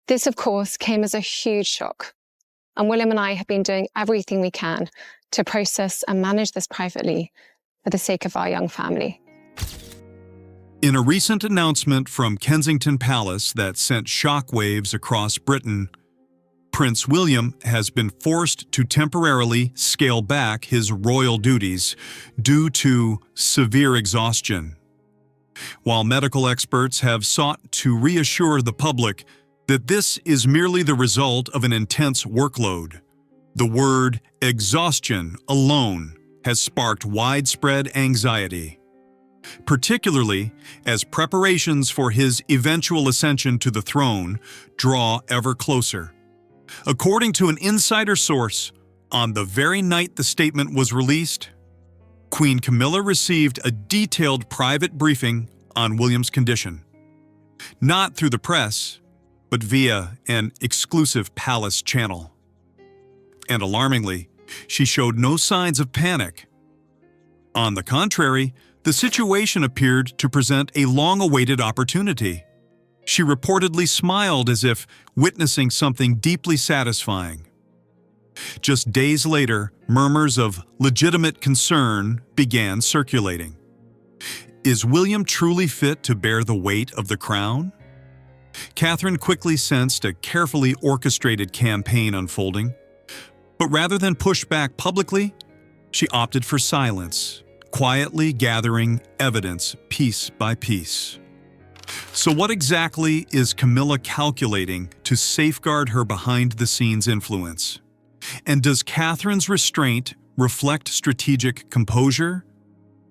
This, of course, came as a huge shock, and William and I have been doing everything we can to process and manage this privately for the sake of our young family. In a recent announcement from Kensington Palace that sent shockwaves across Britain, Prince William has been forced to temporarily scale back his royal duties due to severe exhaustion. While medical experts have sought to reassure the public that this is merely the result of an intense workload, the word exhaustion alone has sparked widespread anxiety, particularly as preparations for his eventual ascension to the throne draw ever closer. According to an insider source, on the very night the statement was released, Queen Camilla received a detailed private briefing on William's condition. Not through the press, but via an exclusive palace channel. And alarmingly, she showed no signs of panic. On the contrary, the situation appeared to present a long-awaited opportunity. She reportedly smiled as if witnessing something deeply satisfying. Just days later, murmurs of legitimate concern began circulating. Is William truly fit to bear the weight of the crown? Catherine quickly sensed a carefully orchestrated campaign unfolding, but rather than push back publicly, she opted for silence, quietly gathering evidence piece by piece. So what exactly is Camilla calculating to safeguard her behind-the-scenes influence? And does Catherine's restraint reflect strategic composure,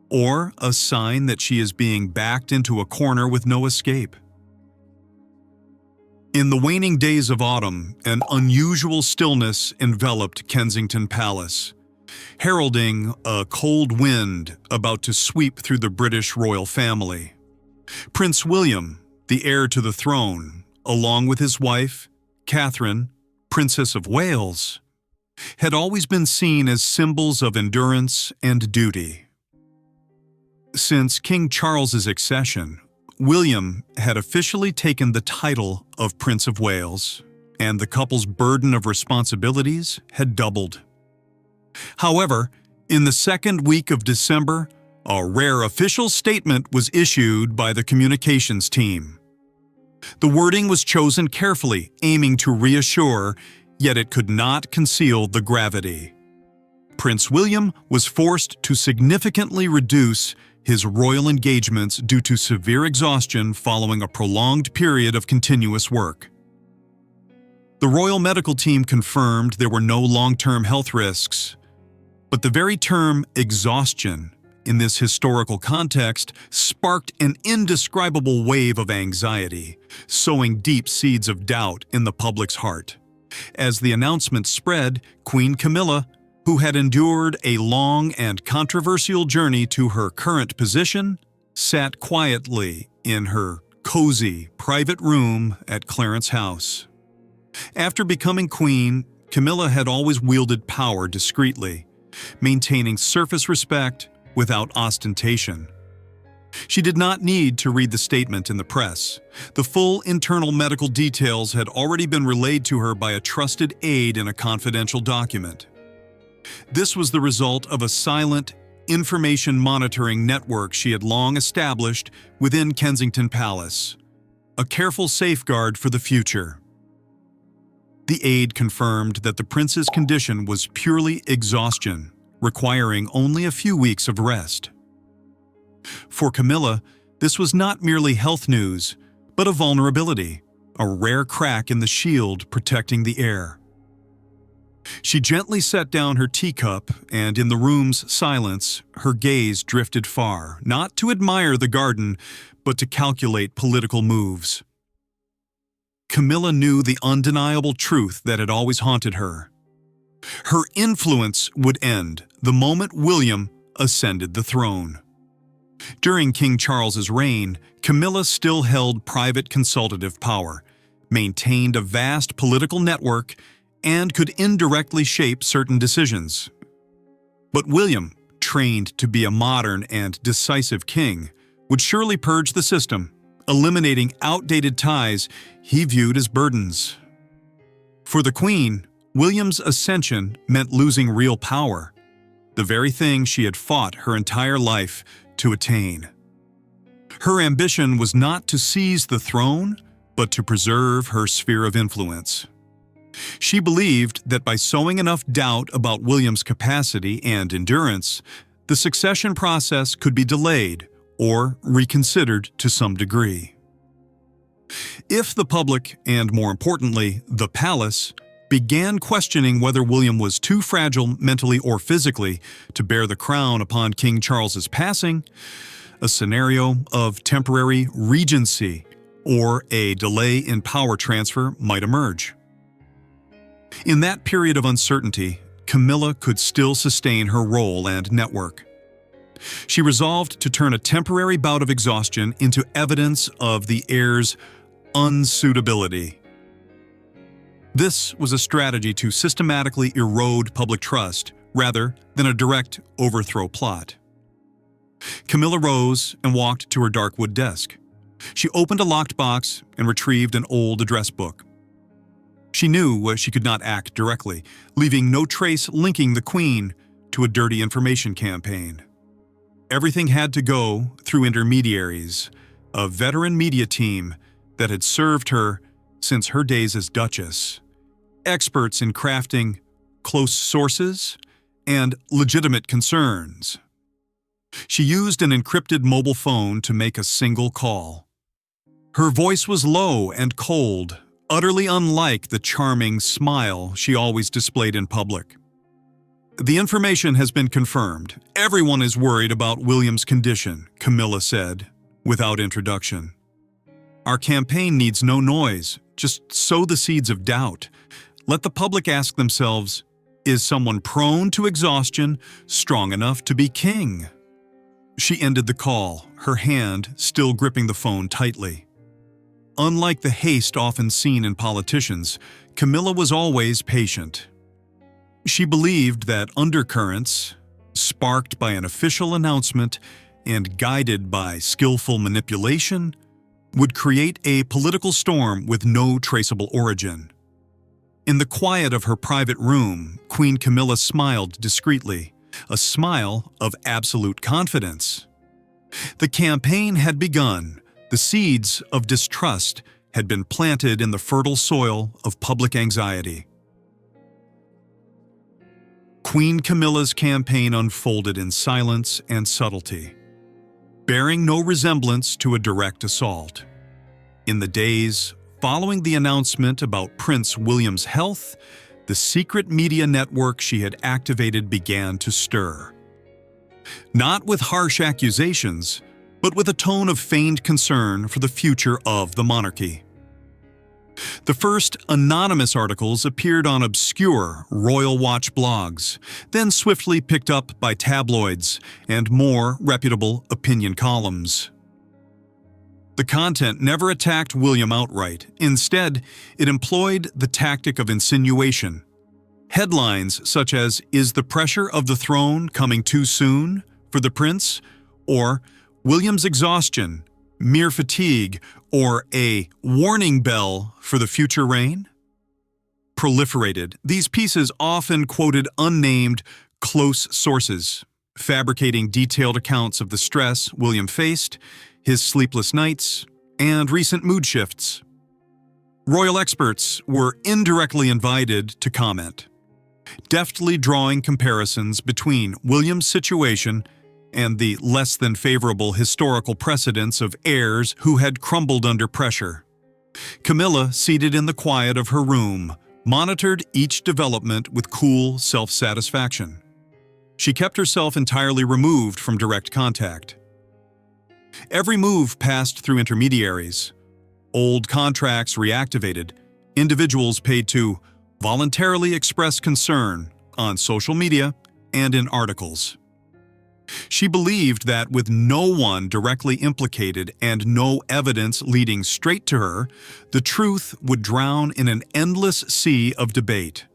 or a sign that she is being backed into a corner with no escape? In the waning days of autumn, an unusual stillness enveloped Kensington Palace, heralding a cold wind about to sweep through the British royal family. Prince William, the heir to the throne, along with his wife, Catherine, Princess of Wales, had always been seen as symbols of endurance and duty. Since King Charles's accession, William had officially taken the title of Prince of Wales, and the couple's burden of responsibilities had doubled. However, in the second week of December, a rare official statement was issued by the communications team. The wording was chosen carefully, aiming to reassure, yet it could not conceal the gravity. Prince William was forced to significantly reduce his royal engagements due to severe exhaustion following a prolonged period of continuous work. The royal medical team confirmed there were no long-term health risks, but the very term exhaustion in this historical context sparked an indescribable wave of anxiety, sowing deep seeds of doubt in the public's heart. As the announcement spread, Queen Camilla, who had endured a long and controversial journey to her current position, sat quietly in her cozy, private room at Clarence House. After becoming queen, Camilla had always wielded power discreetly, maintaining surface respect without ostentation. She did not need to read the statement in the press. The full internal medical details had already been relayed to her by a trusted aide in a confidential document. This was the result of a silent, information monitoring network she had long established within Kensington Palace, a careful safeguard for the future. The aide confirmed that the prince's condition was purely exhaustion, requiring only a few weeks of rest. For Camilla, this was not merely health news, but a vulnerability, a rare crack in the shield protecting the heir. She gently set down her teacup, and in the room's silence, her gaze drifted far, not to admire the garden, but to calculate political moves. Camilla knew the undeniable truth that had always haunted her. Her influence would end the moment William ascended the throne. During King Charles's reign, Camilla still held private consultative power, maintained a vast political network, and could indirectly shape certain decisions. But William, trained to be a modern and decisive king, would surely purge the system, eliminating outdated ties he viewed as burdens. For the Queen, William's ascension meant losing real power, the very thing she had fought her entire life to attain. Her ambition was not to seize the throne, but to preserve her sphere of influence. She believed that by sowing enough doubt about William's capacity and endurance, the succession process could be delayed or reconsidered to some degree. If the public, and more importantly, the palace, began questioning whether William was too fragile mentally or physically to bear the crown upon King Charles's passing, a scenario of temporary regency or a delay in power transfer might emerge. In that period of uncertainty, Camilla could still sustain her role and network. She resolved to turn a temporary bout of exhaustion into evidence of the heir's unsuitability. This was a strategy to systematically erode public trust rather than a direct overthrow plot. Camilla rose and walked to her dark wood desk. She opened a locked box and retrieved an old address book. She knew she could not act directly, leaving no trace linking the Queen to a dirty information campaign. Everything had to go through intermediaries, a veteran media team that had served her since her days as Duchess, experts in crafting close sources and legitimate concerns. She used an encrypted mobile phone to make a single call. Her voice was low and cold, utterly unlike the charming smile she always displayed in public. "The information has been confirmed. Everyone is worried about William's condition," Camilla said, without introduction. "Our campaign needs no noise. Just sow the seeds of doubt. Let the public ask themselves, is someone prone to exhaustion strong enough to be king?" She ended the call, her hand still gripping the phone tightly. Unlike the haste often seen in politicians, Camilla was always patient. She believed that undercurrents, sparked by an official announcement and guided by skillful manipulation, would create a political storm with no traceable origin. In the quiet of her private room, Queen Camilla smiled discreetly, a smile of absolute confidence. The campaign had begun. The seeds of distrust had been planted in the fertile soil of public anxiety. Queen Camilla's campaign unfolded in silence and subtlety, bearing no resemblance to a direct assault. In the days following the announcement about Prince William's health, the secret media network she had activated began to stir. Not with harsh accusations, but with a tone of feigned concern for the future of the monarchy. The first anonymous articles appeared on obscure Royal Watch blogs, then swiftly picked up by tabloids and more reputable opinion columns. The content never attacked William outright. Instead, it employed the tactic of insinuation. Headlines such as, "Is the pressure of the throne coming too soon for the prince?" or "William's exhaustion, mere fatigue," or a "warning bell for the future reign?" proliferated. These pieces often quoted unnamed, close sources, fabricating detailed accounts of the stress William faced, his sleepless nights, and recent mood shifts. Royal experts were indirectly invited to comment, deftly drawing comparisons between William's situation and the less than favorable historical precedents of heirs who had crumbled under pressure. Camilla, seated in the quiet of her room, monitored each development with cool self-satisfaction. She kept herself entirely removed from direct contact. Every move passed through intermediaries. Old contracts reactivated, individuals paid to voluntarily express concern on social media and in articles. She believed that with no one directly implicated and no evidence leading straight to her, the truth would drown in an endless sea of debate.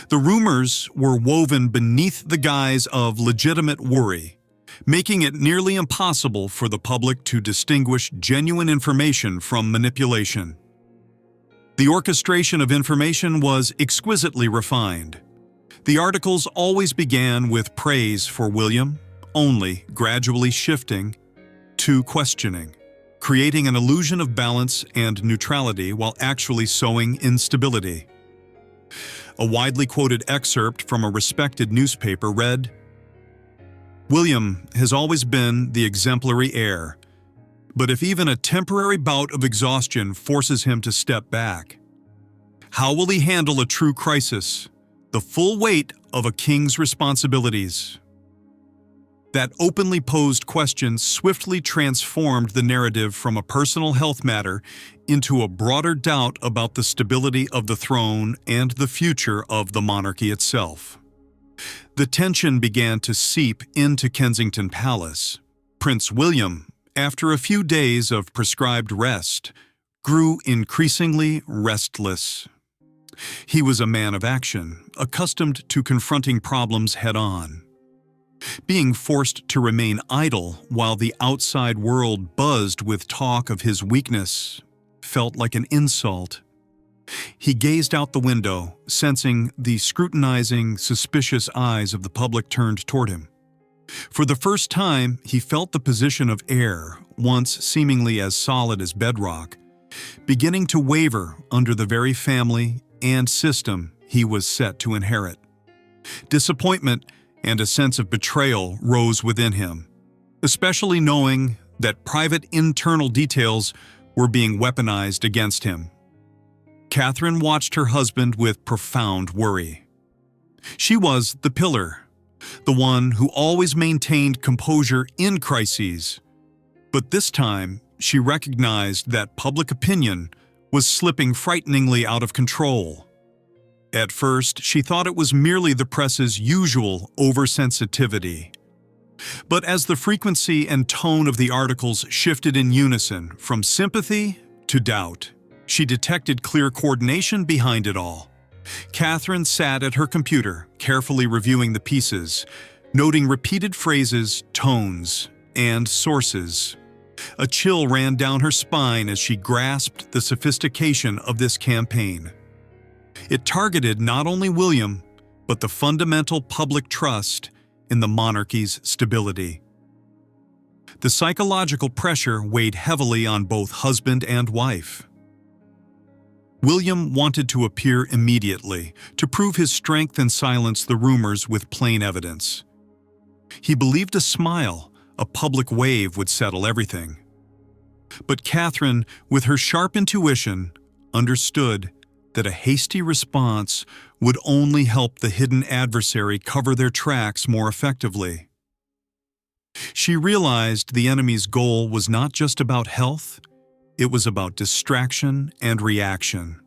The rumors were woven beneath the guise of legitimate worry, making it nearly impossible for the public to distinguish genuine information from manipulation. The orchestration of information was exquisitely refined. The articles always began with praise for William, only gradually shifting to questioning, creating an illusion of balance and neutrality while actually sowing instability. A widely quoted excerpt from a respected newspaper read, "William has always been the exemplary heir, but if even a temporary bout of exhaustion forces him to step back, how will he handle a true crisis, the full weight of a king's responsibilities?" That openly posed question swiftly transformed the narrative from a personal health matter into a broader doubt about the stability of the throne and the future of the monarchy itself. The tension began to seep into Kensington Palace. Prince William, after a few days of prescribed rest, grew increasingly restless. He was a man of action, accustomed to confronting problems head-on. Being forced to remain idle while the outside world buzzed with talk of his weakness felt like an insult. He gazed out the window, sensing the scrutinizing, suspicious eyes of the public turned toward him. For the first time, he felt the position of heir, once seemingly as solid as bedrock, beginning to waver under the very family and system he was set to inherit. Disappointment and a sense of betrayal rose within him, especially knowing that private internal details were being weaponized against him. Catherine watched her husband with profound worry. She was the pillar, the one who always maintained composure in crises. But this time, she recognized that public opinion was slipping frighteningly out of control. At first, she thought it was merely the press's usual oversensitivity. But as the frequency and tone of the articles shifted in unison from sympathy to doubt, she detected clear coordination behind it all. Catherine sat at her computer, carefully reviewing the pieces, noting repeated phrases, tones, and sources. A chill ran down her spine as she grasped the sophistication of this campaign. It targeted not only William, but the fundamental public trust in the monarchy's stability. The psychological pressure weighed heavily on both husband and wife. William wanted to appear immediately, to prove his strength and silence the rumors with plain evidence. He believed a smile, a public wave would settle everything. But Catherine, with her sharp intuition, understood that a hasty response would only help the hidden adversary cover their tracks more effectively. She realized the enemy's goal was not just about health, it was about distraction and reaction.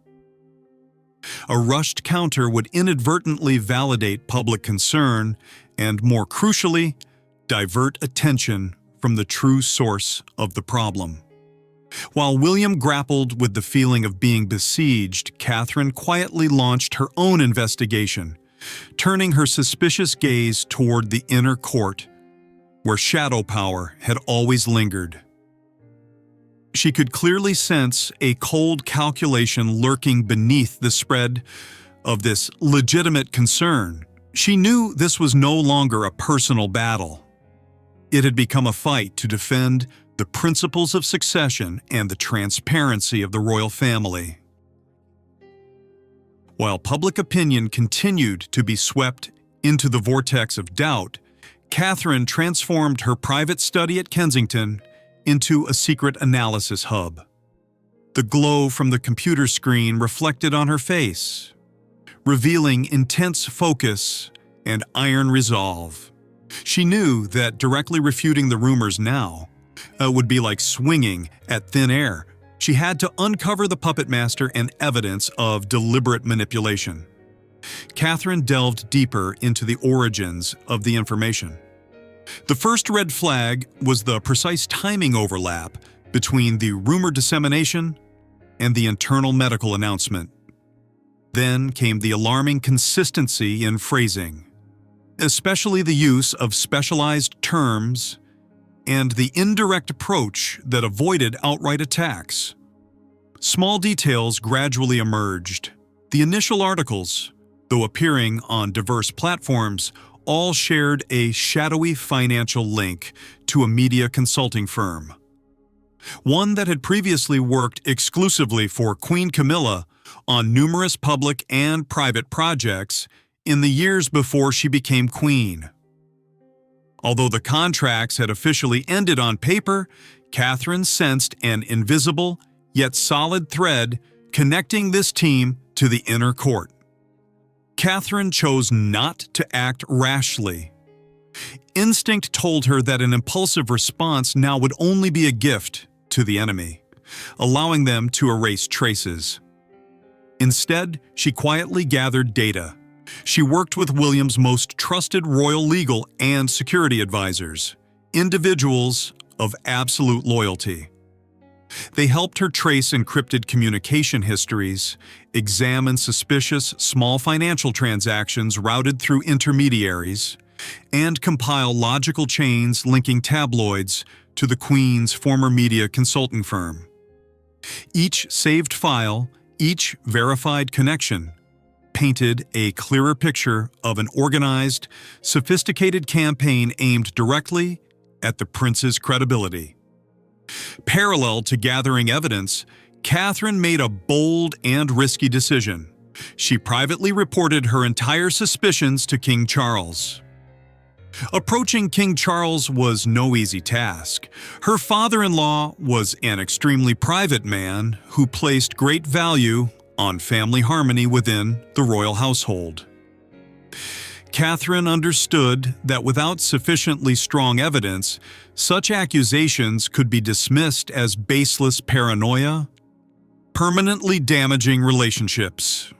A rushed counter would inadvertently validate public concern and, more crucially, divert attention from the true source of the problem. While William grappled with the feeling of being besieged, Catherine quietly launched her own investigation, turning her suspicious gaze toward the inner court, where shadow power had always lingered. She could clearly sense a cold calculation lurking beneath the spread of this legitimate concern. She knew this was no longer a personal battle. It had become a fight to defend the principles of succession and the transparency of the royal family. While public opinion continued to be swept into the vortex of doubt, Catherine transformed her private study at Kensington into a secret analysis hub. The glow from the computer screen reflected on her face, revealing intense focus and iron resolve. She knew that directly refuting the rumors now would be like swinging at thin air. She had to uncover the puppet master and evidence of deliberate manipulation. Catherine delved deeper into the origins of the information. The first red flag was the precise timing overlap between the rumor dissemination and the internal medical announcement. Then came the alarming consistency in phrasing. especially the use of specialized terms and the indirect approach that avoided outright attacks. Small details gradually emerged. The initial articles, though appearing on diverse platforms, all shared a shadowy financial link to a media consulting firm. One that had previously worked exclusively for Queen Camilla on numerous public and private projects in the years before she became queen. Although the contracts had officially ended on paper, Catherine sensed an invisible yet solid thread connecting this team to the inner court. Catherine chose not to act rashly. Instinct told her that an impulsive response now would only be a gift to the enemy, allowing them to erase traces. Instead, she quietly gathered data. She worked with William's most trusted royal legal and security advisors, individuals of absolute loyalty. They helped her trace encrypted communication histories, examine suspicious small financial transactions routed through intermediaries, and compile logical chains linking tabloids to the Queen's former media consulting firm. Each saved file, each verified connection, painted a clearer picture of an organized, sophisticated campaign aimed directly at the prince's credibility. Parallel to gathering evidence, Catherine made a bold and risky decision. She privately reported her entire suspicions to King Charles. Approaching King Charles was no easy task. Her father-in-law was an extremely private man who placed great value on family harmony within the royal household. Catherine understood that without sufficiently strong evidence, such accusations could be dismissed as baseless paranoia, permanently damaging relationships.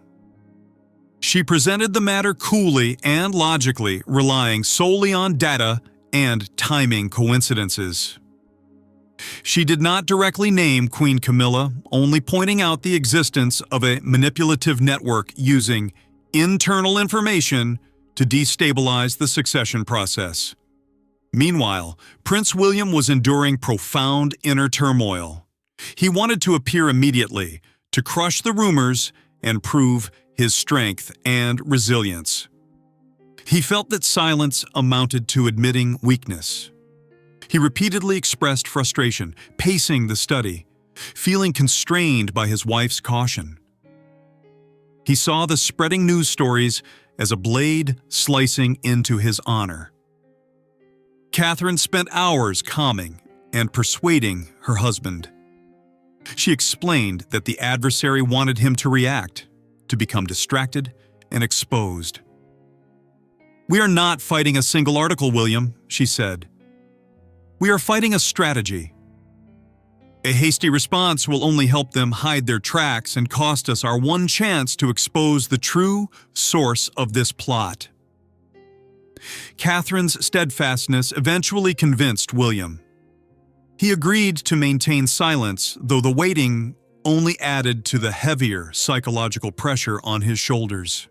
She presented the matter coolly and logically, relying solely on data and timing coincidences. She did not directly name Queen Camilla, only pointing out the existence of a manipulative network using internal information to destabilize the succession process. Meanwhile, Prince William was enduring profound inner turmoil. He wanted to appear immediately, to crush the rumors and prove his strength and resilience. He felt that silence amounted to admitting weakness. He repeatedly expressed frustration, pacing the study, feeling constrained by his wife's caution. He saw the spreading news stories as a blade slicing into his honor. Catherine spent hours calming and persuading her husband. She explained that the adversary wanted him to react, to become distracted and exposed. "We are not fighting a single article, William," she said. "We are fighting a strategy. A hasty response will only help them hide their tracks and cost us our one chance to expose the true source of this plot." Catherine's steadfastness eventually convinced William. He agreed to maintain silence, though the waiting only added to the heavier psychological pressure on his shoulders.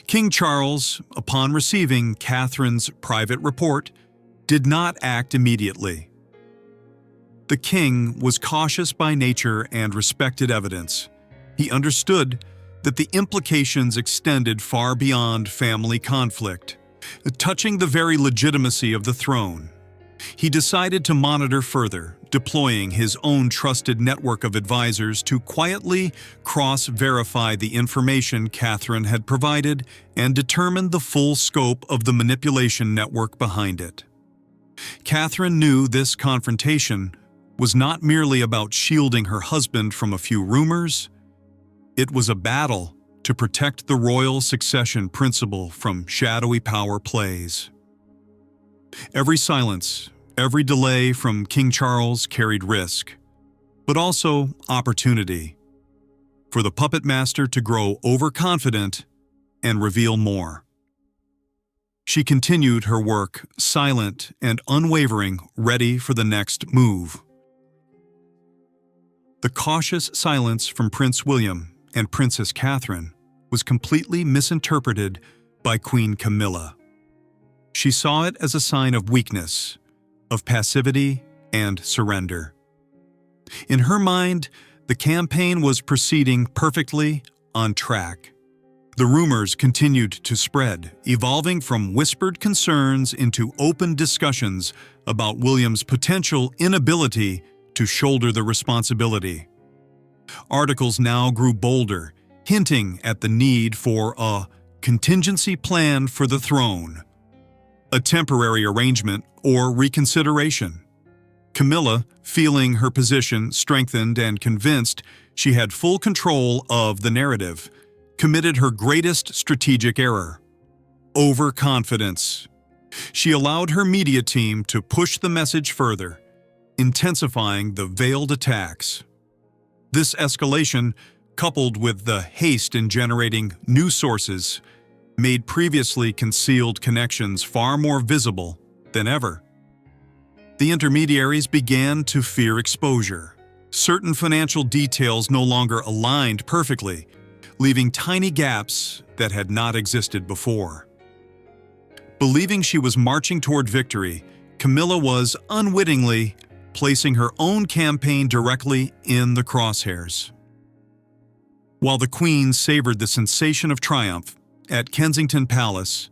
King Charles, upon receiving Catherine's private report, did not act immediately. The king was cautious by nature and respected evidence. He understood that the implications extended far beyond family conflict, touching the very legitimacy of the throne. He decided to monitor further, deploying his own trusted network of advisors to quietly cross-verify the information Catherine had provided and determine the full scope of the manipulation network behind it. Catherine knew this confrontation was not merely about shielding her husband from a few rumors. It was a battle to protect the royal succession principle from shadowy power plays. Every silence, every delay from King Charles carried risk, but also opportunity for the puppet master to grow overconfident and reveal more. She continued her work, silent and unwavering, ready for the next move. The cautious silence from Prince William and Princess Catherine was completely misinterpreted by Queen Camilla. She saw it as a sign of weakness, of passivity and surrender. In her mind, the campaign was proceeding perfectly on track. The rumors continued to spread, evolving from whispered concerns into open discussions about William's potential inability to shoulder the responsibility. Articles now grew bolder, hinting at the need for a contingency plan for the throne, a temporary arrangement or reconsideration. Camilla, feeling her position strengthened and convinced she had full control of the narrative, committed her greatest strategic error: overconfidence. She allowed her media team to push the message further, intensifying the veiled attacks. This escalation, coupled with the haste in generating new sources, made previously concealed connections far more visible than ever. The intermediaries began to fear exposure. Certain financial details no longer aligned perfectly, leaving tiny gaps that had not existed before. Believing she was marching toward victory, Camilla was unwittingly placing her own campaign directly in the crosshairs. While the Queen savored the sensation of triumph at Kensington Palace,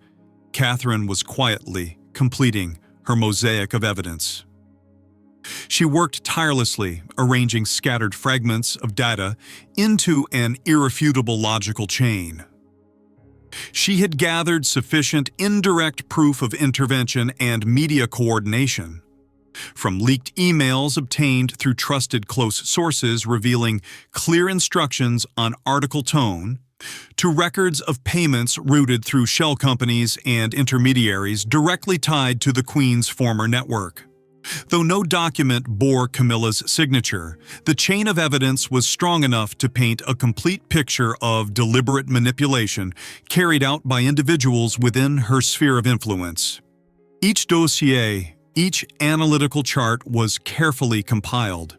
Catherine was quietly completing her mosaic of evidence. She worked tirelessly, arranging scattered fragments of data into an irrefutable logical chain. She had gathered sufficient indirect proof of intervention and media coordination, from leaked emails obtained through trusted close sources revealing clear instructions on article tone, to records of payments routed through shell companies and intermediaries directly tied to the Queen's former network. Though no document bore Camilla's signature, the chain of evidence was strong enough to paint a complete picture of deliberate manipulation carried out by individuals within her sphere of influence. Each dossier, each analytical chart was carefully compiled.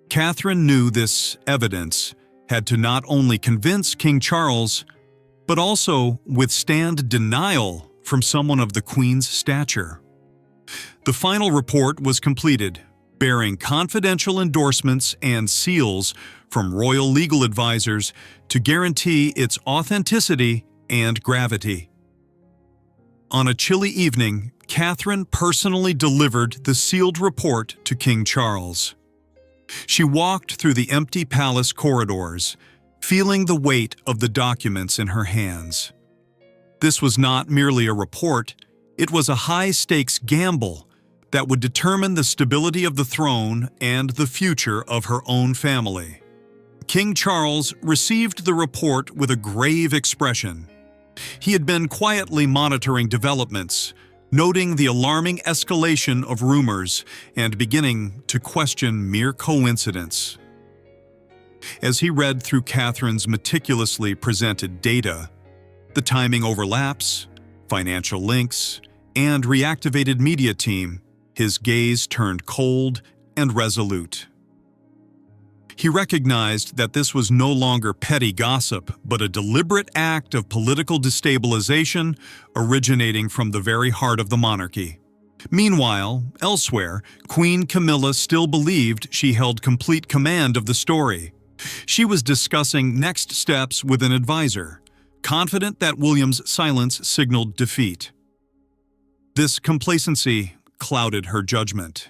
Catherine knew this evidence had to not only convince King Charles, but also withstand denial from someone of the Queen's stature. The final report was completed, bearing confidential endorsements and seals from royal legal advisors to guarantee its authenticity and gravity. On a chilly evening, Catherine personally delivered the sealed report to King Charles. She walked through the empty palace corridors, feeling the weight of the documents in her hands. This was not merely a report, it was a high-stakes gamble that would determine the stability of the throne and the future of her own family. King Charles received the report with a grave expression. He had been quietly monitoring developments, noting the alarming escalation of rumors and beginning to question mere coincidence. As he read through Catherine's meticulously presented data, the timing overlaps, financial links, and reactivated media team, his gaze turned cold and resolute. He recognized that this was no longer petty gossip, but a deliberate act of political destabilization originating from the very heart of the monarchy. Meanwhile, elsewhere, Queen Camilla still believed she held complete command of the story. She was discussing next steps with an advisor, confident that William's silence signaled defeat. This complacency clouded her judgment.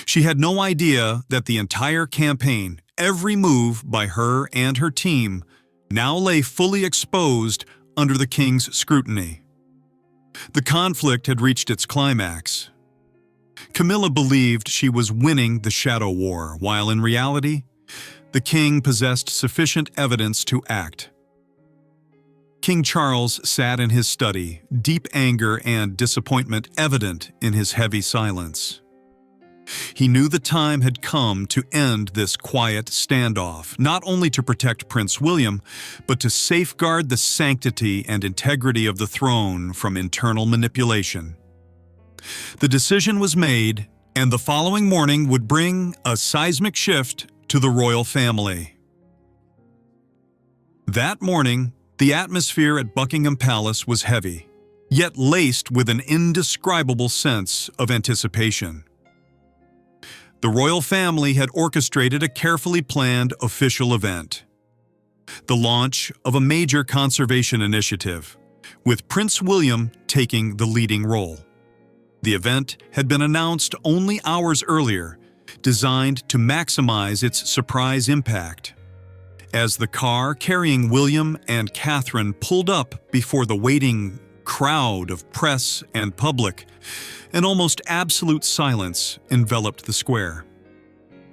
She had no idea that the entire campaign, every move by her and her team, now lay fully exposed under the king's scrutiny. The conflict had reached its climax. Camilla believed she was winning the shadow war, while in reality, the king possessed sufficient evidence to act. King Charles sat in his study, deep anger and disappointment evident in his heavy silence. He knew the time had come to end this quiet standoff, not only to protect Prince William, but to safeguard the sanctity and integrity of the throne from internal manipulation. The decision was made, and the following morning would bring a seismic shift to the royal family. That morning, the atmosphere at Buckingham Palace was heavy. yet laced with an indescribable sense of anticipation. The royal family had orchestrated a carefully planned official event, the launch of a major conservation initiative, with Prince William taking the leading role. The event had been announced only hours earlier, designed to maximize its surprise impact. As the car carrying William and Catherine pulled up before the waiting crowd of press and public, an almost absolute silence enveloped the square.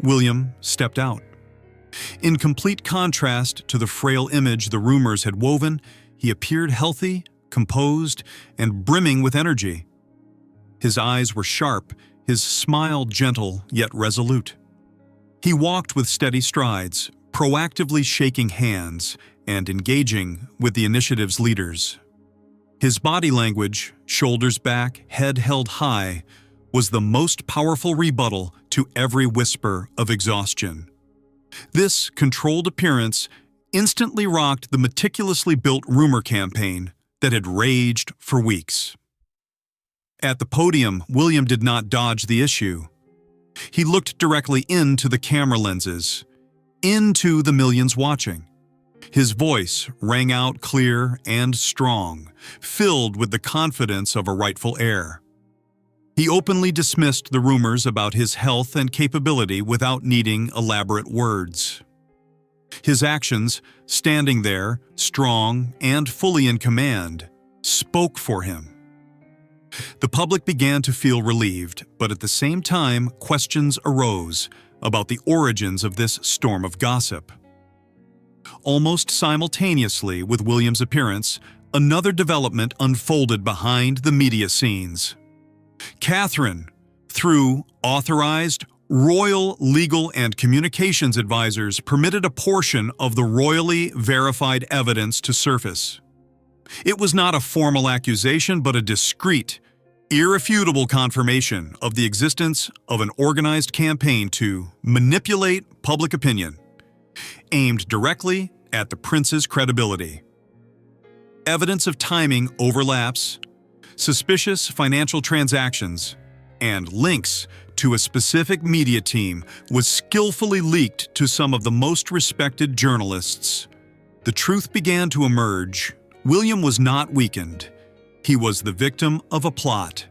William stepped out. In complete contrast to the frail image the rumors had woven, he appeared healthy, composed, and brimming with energy. His eyes were sharp, his smile gentle yet resolute. He walked with steady strides, proactively shaking hands and engaging with the initiative's leaders. His body language, shoulders back, head held high, was the most powerful rebuttal to every whisper of exhaustion. This controlled appearance instantly rocked the meticulously built rumor campaign that had raged for weeks. At the podium, William did not dodge the issue. He looked directly into the camera lenses, into the millions watching. His voice rang out clear and strong, filled with the confidence of a rightful heir. He openly dismissed the rumors about his health and capability without needing elaborate words. His actions, standing there, strong and fully in command, spoke for him. The public began to feel relieved, but at the same time, questions arose about the origins of this storm of gossip. Almost simultaneously with William's appearance, another development unfolded behind the media scenes. Catherine, through authorized royal legal and communications advisors, permitted a portion of the royally verified evidence to surface. It was not a formal accusation, but a discreet, irrefutable confirmation of the existence of an organized campaign to manipulate public opinion, aimed directly at the prince's credibility. Evidence of timing overlaps, suspicious financial transactions, and links to a specific media team was skillfully leaked to some of the most respected journalists. The truth began to emerge. William was not weakened. He was the victim of a plot.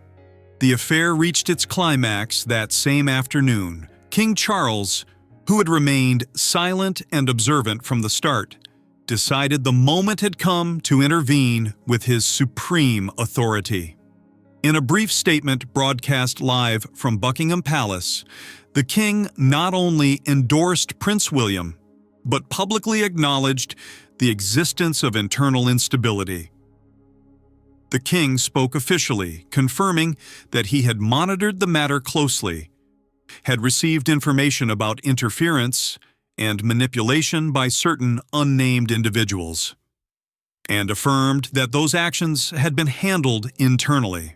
The affair reached its climax that same afternoon. King Charles, who had remained silent and observant from the start, decided the moment had come to intervene with his supreme authority. In a brief statement broadcast live from Buckingham Palace, the king not only endorsed Prince William, but publicly acknowledged the existence of internal instability. The king spoke officially, confirming that he had monitored the matter closely, had received information about interference and manipulation by certain unnamed individuals, and affirmed that those actions had been handled internally.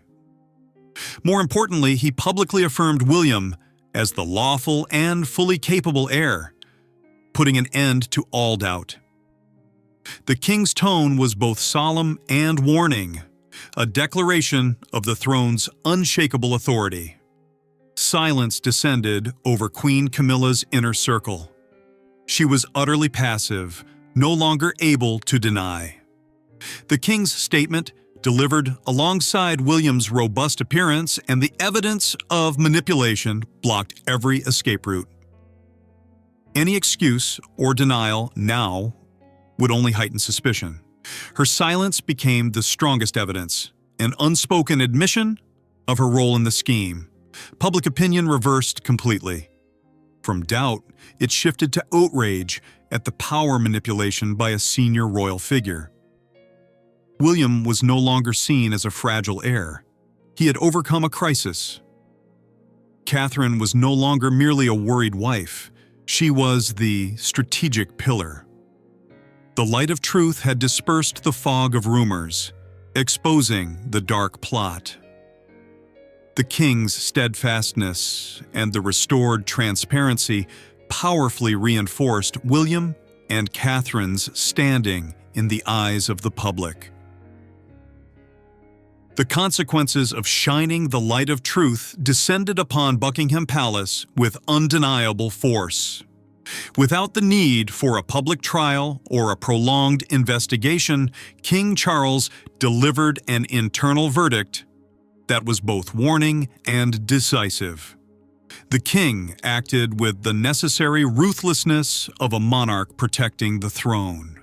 More importantly, he publicly affirmed William as the lawful and fully capable heir, putting an end to all doubt. The king's tone was both solemn and warning, a declaration of the throne's unshakable authority. Silence descended over Queen Camilla's inner circle. She was utterly passive, no longer able to deny. The king's statement, delivered alongside William's robust appearance and the evidence of manipulation, blocked every escape route. Any excuse or denial now would only heighten suspicion. Her silence became the strongest evidence, an unspoken admission of her role in the scheme. Public opinion reversed completely. From doubt, it shifted to outrage at the power manipulation by a senior royal figure. William was no longer seen as a fragile heir. He had overcome a crisis. Catherine was no longer merely a worried wife. She was the strategic pillar. The light of truth had dispersed the fog of rumors, exposing the dark plot. The king's steadfastness and the restored transparency powerfully reinforced William and Catherine's standing in the eyes of the public. The consequences of shining the light of truth descended upon Buckingham Palace with undeniable force. Without the need for a public trial or a prolonged investigation, King Charles delivered an internal verdict that was both warning and decisive. The king acted with the necessary ruthlessness of a monarch protecting the throne.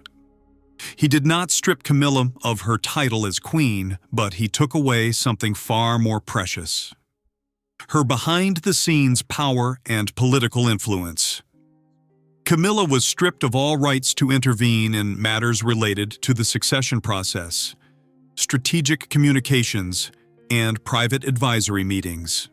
He did not strip Camilla of her title as queen, but he took away something far more precious: her behind-the-scenes power and political influence. Camilla was stripped of all rights to intervene in matters related to the succession process, strategic communications, and private advisory meetings.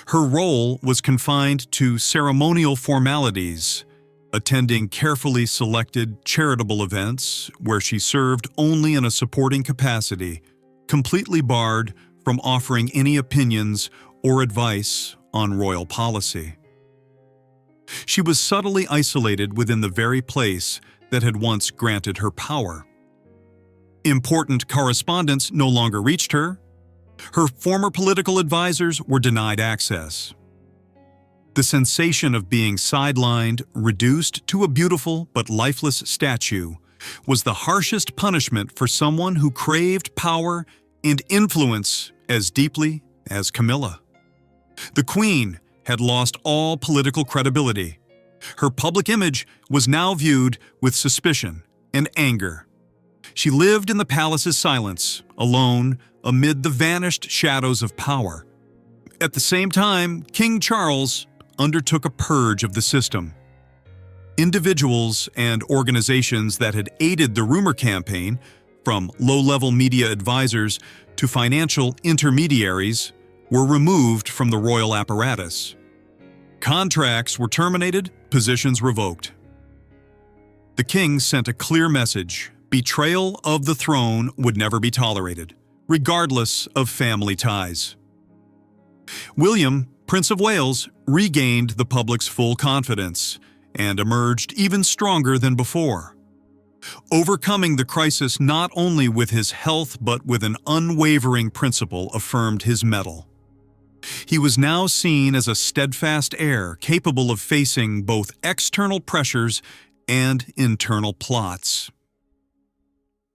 Her role was confined to ceremonial formalities, attending carefully selected charitable events where she served only in a supporting capacity, completely barred from offering any opinions or advice on royal policy. She was subtly isolated within the very place that had once granted her power. Important correspondence no longer reached her. Her former political advisors were denied access. The sensation of being sidelined, reduced to a beautiful but lifeless statue, was the harshest punishment for someone who craved power and influence as deeply as Camilla. The Queen had lost all political credibility. Her public image was now viewed with suspicion and anger. She lived in the palace's silence, alone amid the vanished shadows of power. At the same time, King Charles undertook a purge of the system. Individuals and organizations that had aided the rumor campaign, from low-level media advisors to financial intermediaries, were removed from the royal apparatus. Contracts were terminated, positions revoked. The king sent a clear message: betrayal of the throne would never be tolerated, regardless of family ties. William, Prince of Wales, regained the public's full confidence and emerged even stronger than before, overcoming the crisis not only with his health but with an unwavering principle affirmed his mettle. He was now seen as a steadfast heir capable of facing both external pressures and internal plots.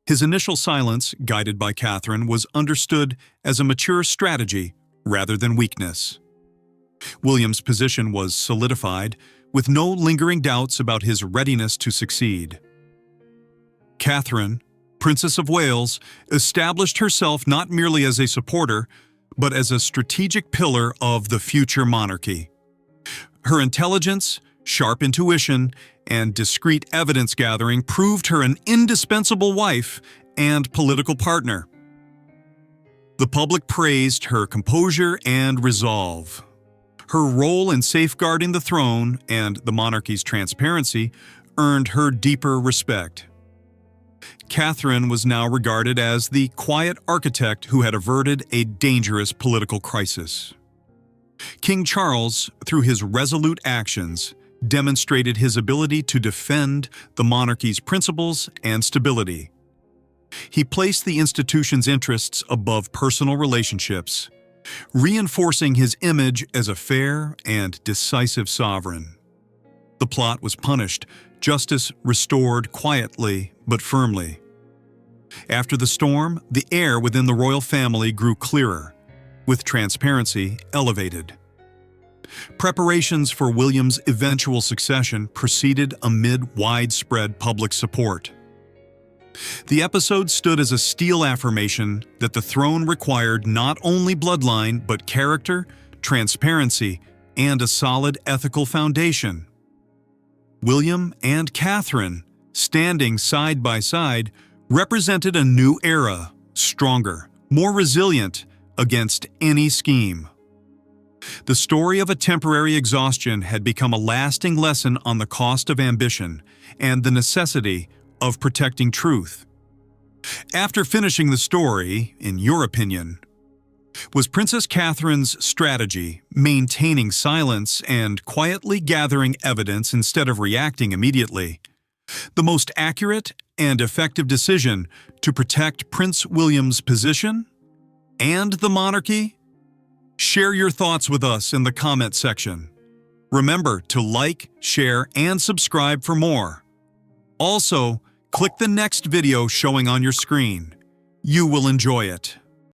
His initial silence, guided by Catherine, was understood as a mature strategy rather than weakness. William's position was solidified, with no lingering doubts about his readiness to succeed. Catherine, Princess of Wales, established herself not merely as a supporter, but as a strategic pillar of the future monarchy. Her intelligence, sharp intuition, and discreet evidence-gathering proved her an indispensable wife and political partner. The public praised her composure and resolve. Her role in safeguarding the throne and the monarchy's transparency earned her deeper respect. Catherine was now regarded as the quiet architect who had averted a dangerous political crisis. King Charles, through his resolute actions, demonstrated his ability to defend the monarchy's principles and stability. He placed the institution's interests above personal relationships, reinforcing his image as a fair and decisive sovereign. The plot was punished, justice restored quietly but firmly. After the storm, the air within the royal family grew clearer, with transparency elevated. Preparations for William's eventual succession proceeded amid widespread public support. The episode stood as a steel affirmation that the throne required not only bloodline but character, transparency, and a solid ethical foundation. William and Catherine, standing side by side, represented a new era, stronger, more resilient against any scheme. The story of a temporary exhaustion had become a lasting lesson on the cost of ambition and the necessity of protecting truth. After finishing the story, in your opinion, was Princess Catherine's strategy, maintaining silence and quietly gathering evidence instead of reacting immediately, the most accurate and effective decision to protect Prince William's position? and the monarchy? Share your thoughts with us in the comment section. Remember to like, share, and subscribe for more. Also, click the next video showing on your screen. You will enjoy it.